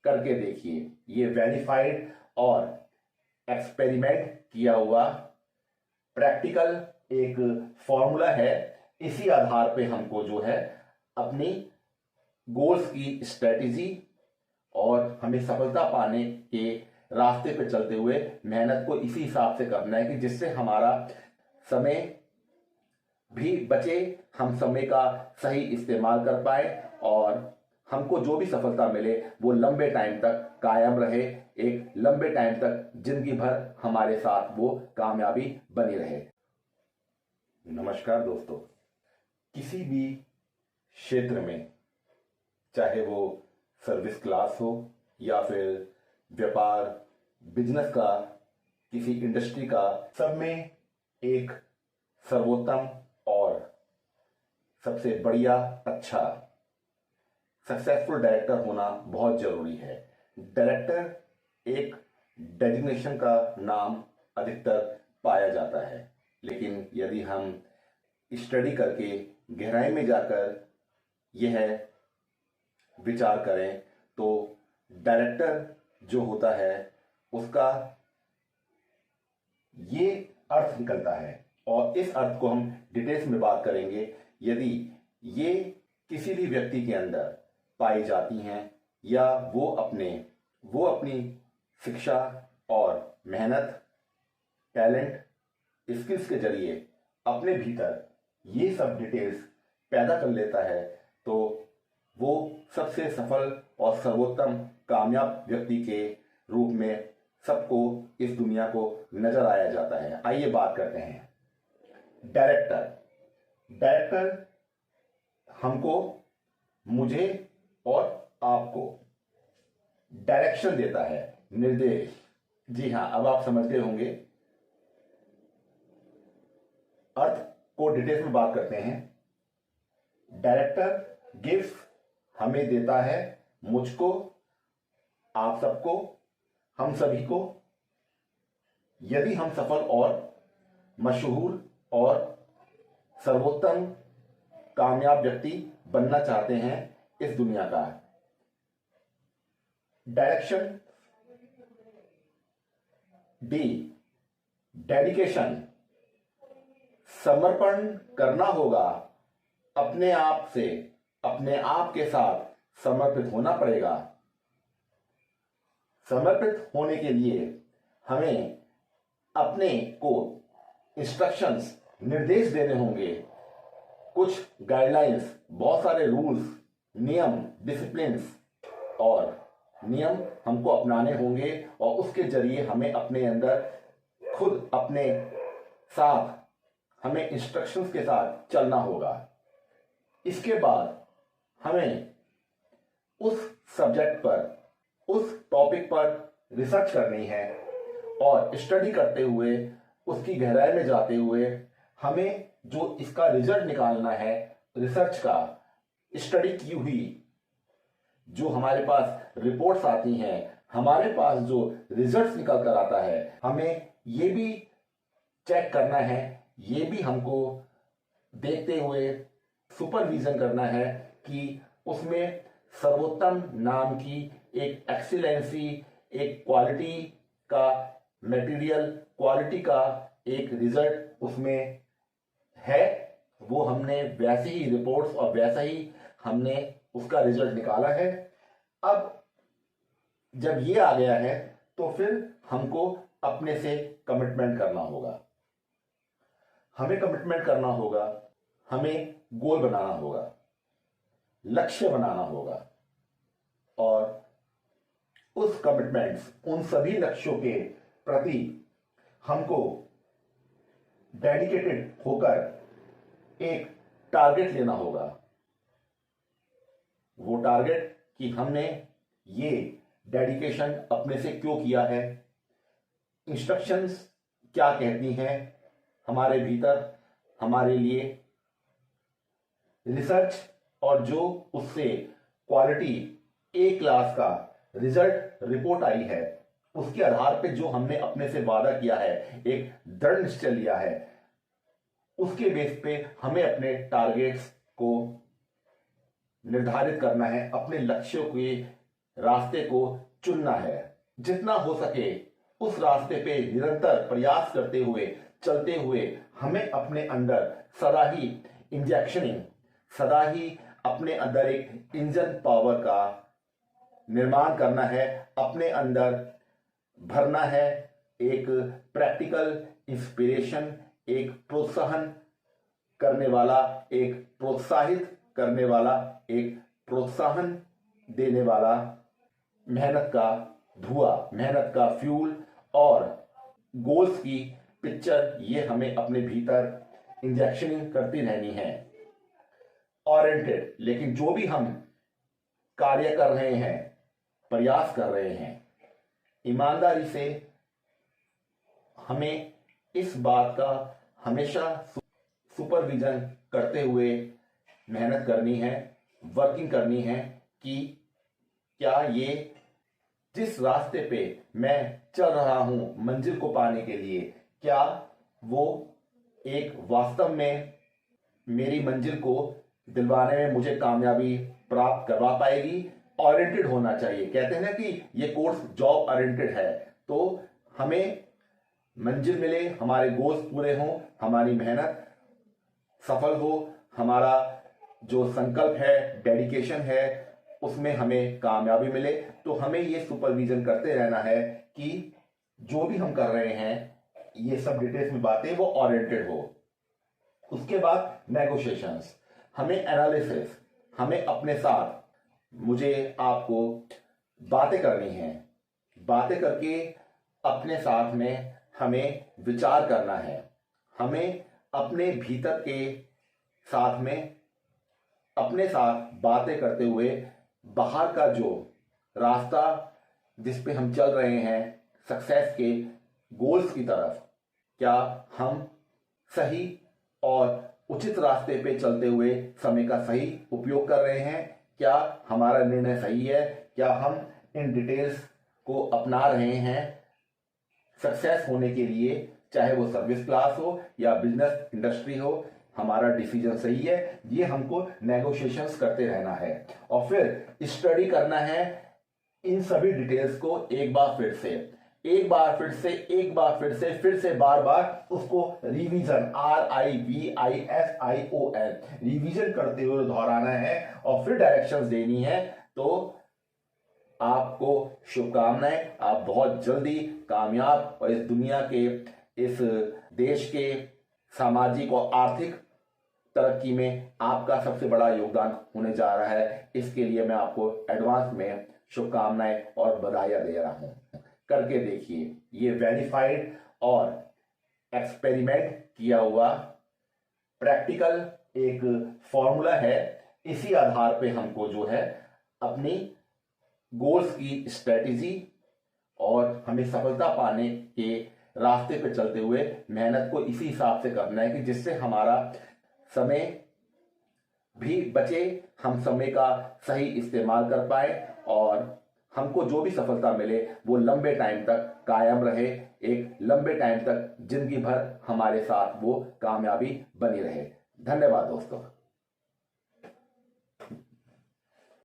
करके देखिए। ये वेरीफाइड और एक्सपेरिमेंट किया हुआ प्रैक्टिकल एक फॉर्मूला है। इसी आधार पे हमको जो है अपनी गोल्स की स्ट्रेटेजी और हमें सफलता पाने के रास्ते पे चलते हुए मेहनत को इसी हिसाब से करना है कि जिससे हमारा समय भी बचे, हम समय का सही इस्तेमाल कर पाए और हमको जो भी सफलता मिले वो लंबे टाइम तक कायम रहे, एक लंबे टाइम तक जिंदगी भर हमारे साथ वो कामयाबी बनी रहे। नमस्कार दोस्तों, किसी भी क्षेत्र में, चाहे वो सर्विस क्लास हो या फिर व्यापार बिजनेस का, किसी इंडस्ट्री का, सब में एक सर्वोत्तम और सबसे बढ़िया अच्छा सक्सेसफुल डायरेक्टर होना बहुत जरूरी है। डायरेक्टर एक डेजिग्नेशन का नाम अधिकतर पाया जाता है, लेकिन यदि हम स्टडी करके गहराई में जाकर यह विचार करें तो डायरेक्टर जो होता है उसका ये अर्थ निकलता है, और इस अर्थ को हम डिटेल्स में बात करेंगे। यदि ये किसी भी व्यक्ति के अंदर पाई जाती हैं या वो अपनी शिक्षा और मेहनत, टैलेंट, स्किल्स के जरिए अपने भीतर ये सब डिटेल्स पैदा कर लेता है, तो वो सबसे सफल और सर्वोत्तम कामयाब व्यक्ति के रूप में सबको इस दुनिया को नजर आया जाता है। आइए बात करते हैं डायरेक्टर हमको, मुझे और आपको डायरेक्शन देता है, निर्देश। जी हाँ, अब आप समझ गए होंगे। अर्थ को डिटेल्स में बात करते हैं। डायरेक्टर गिव्स हमें देता है, मुझको, आप सबको, हम सभी को, यदि हम सफल और मशहूर और सर्वोत्तम कामयाब व्यक्ति बनना चाहते हैं इस दुनिया का। डायरेक्शन डी, डेडिकेशन, समर्पण करना होगा, अपने आप से, अपने आप के साथ समर्पित होना पड़ेगा। समर्पित होने के लिए हमें अपने को इंस्ट्रक्शंस, निर्देश देने होंगे, कुछ गाइडलाइंस, बहुत सारे रूल्स, नियम, डिसिप्लिन्स और नियम हमको अपनाने होंगे, और उसके जरिए हमें अपने अंदर खुद अपने साथ हमें इंस्ट्रक्शंस के साथ चलना होगा। इसके बाद हमें उस सब्जेक्ट पर, उस टॉपिक पर रिसर्च करनी है, और स्टडी करते हुए, उसकी गहराई में जाते हुए हमें जो इसका रिजल्ट निकालना है, रिसर्च का, स्टडी की हुई जो हमारे पास रिपोर्ट्स आती हैं, हमारे पास जो रिजल्ट्स निकल कर आता है, हमें ये भी चेक करना है, ये भी हमको देखते हुए सुपरविजन करना है कि उसमें सर्वोत्तम नाम की एक एक्सीलेंसी, एक क्वालिटी का मटेरियल, क्वालिटी का एक रिजल्ट उसमें है। वो हमने वैसी ही रिपोर्ट्स और वैसा ही हमने उसका रिजल्ट निकाला है। अब जब ये आ गया है तो फिर हमको अपने से कमिटमेंट करना होगा, हमें कमिटमेंट करना होगा, हमें गोल बनाना होगा, लक्ष्य बनाना होगा, और उस कमिटमेंट्स, उन सभी लक्ष्यों के प्रति हमको डेडिकेटेड होकर एक टारगेट लेना होगा। वो टारगेट कि हमने ये डेडिकेशन अपने से क्यों किया है, इंस्ट्रक्शंस क्या कहती हैं हमारे भीतर, हमारे लिए रिसर्च, और जो उससे क्वालिटी ए क्लास का रिजल्ट रिपोर्ट आई है, उसके आधार पे जो हमने अपने से वादा किया है, एक दृढ़ निश्चय लिया है, उसके बेस पे हमें अपने टारगेट्स को निर्धारित करना है, अपने लक्ष्यों की रास्ते को चुनना है। जितना हो सके उस रास्ते पे निरंतर प्रयास करते हुए चलते हुए हमें अपने अंदर सदा ही इंजेक्शनिंग, सदा ही अपने अंदर एक इंजन पावर का निर्माण करना है, अपने अंदर भरना है एक प्रैक्टिकल इंस्पिरेशन, एक प्रोत्साहन करने वाला, एक प्रोत्साहित करने वाला, एक प्रोत्साहन देने वाला मेहनत का धुआं, मेहनत का फ्यूल और गोल्स की पिक्चर, ये हमें अपने भीतर इंजेक्शनिंग करती रहनी है। ओरिएंटेड, लेकिन जो भी हम कार्य कर रहे हैं, प्रयास कर रहे हैं, ईमानदारी से हमें इस बात का हमेशा सुपरविजन करते हुए मेहनत करनी है, वर्किंग करनी है कि क्या ये जिस रास्ते पे मैं चल रहा हूं मंजिल को पाने के लिए, क्या वो एक वास्तव में मेरी मंजिल को दिलवाने में मुझे कामयाबी प्राप्त करवा पाएगी। ओरिएंटेड होना चाहिए। कहते हैं ना कि ये कोर्स जॉब ओरिएंटेड है, तो हमें मंजिल मिले, हमारे गोल्स पूरे हों, हमारी मेहनत सफल हो, हमारा जो संकल्प है, डेडिकेशन है, उसमें हमें कामयाबी मिले। तो हमें ये सुपरविजन करते रहना है कि जो भी हम कर रहे हैं, ये सब डिटेल्स में बातें वो ओरिएंटेड हो। उसके बाद नेगोशिएशंस, हमें एनालिसिस, हमें अपने साथ, मुझे आपको बातें करनी है। बातें करके अपने साथ में हमें विचार करना है। हमें अपने भीतर के साथ में अपने साथ बातें करते हुए बाहर का जो रास्ता जिस पे हम चल रहे हैं सक्सेस के गोल्स की तरफ, क्या हम सही और उचित रास्ते पे चलते हुए समय का सही उपयोग कर रहे हैं? क्या हमारा निर्णय सही है? क्या हम इन डिटेल्स को अपना रहे हैं सक्सेस होने के लिए? चाहे वो सर्विस क्लास हो या बिजनेस इंडस्ट्री हो, हमारा डिसीजन सही है? ये हमको नेगोशिएशंस करते रहना है और फिर स्टडी करना है इन सभी डिटेल्स को एक बार फिर से बार बार उसको रिवीजन, RIVISION, रिवीजन करते हुए दोहराना है और फिर डायरेक्शंस देनी है। तो आपको शुभकामनाएं, आप बहुत जल्दी कामयाब और इस दुनिया के, इस देश के सामाजिक और आर्थिक तरक्की में आपका सबसे बड़ा योगदान होने जा रहा है। इसके लिए मैं आपको एडवांस में शुभकामनाएं और बधाइयां दे रहा हूं। करके देखिए, ये वेरीफाइड और एक्सपेरिमेंट किया हुआ प्रैक्टिकल एक फॉर्मूला है। इसी आधार पे हमको जो है अपनी गोल्स की स्ट्रेटेजी और हमें सफलता पाने के रास्ते पे चलते हुए मेहनत को इसी हिसाब से करना है कि जिससे हमारा समय भी बचे, हम समय का सही इस्तेमाल कर पाए और हमको जो भी सफलता मिले वो लंबे टाइम तक कायम रहे, एक लंबे टाइम तक जिंदगी भर हमारे साथ वो कामयाबी बनी रहे। धन्यवाद दोस्तों।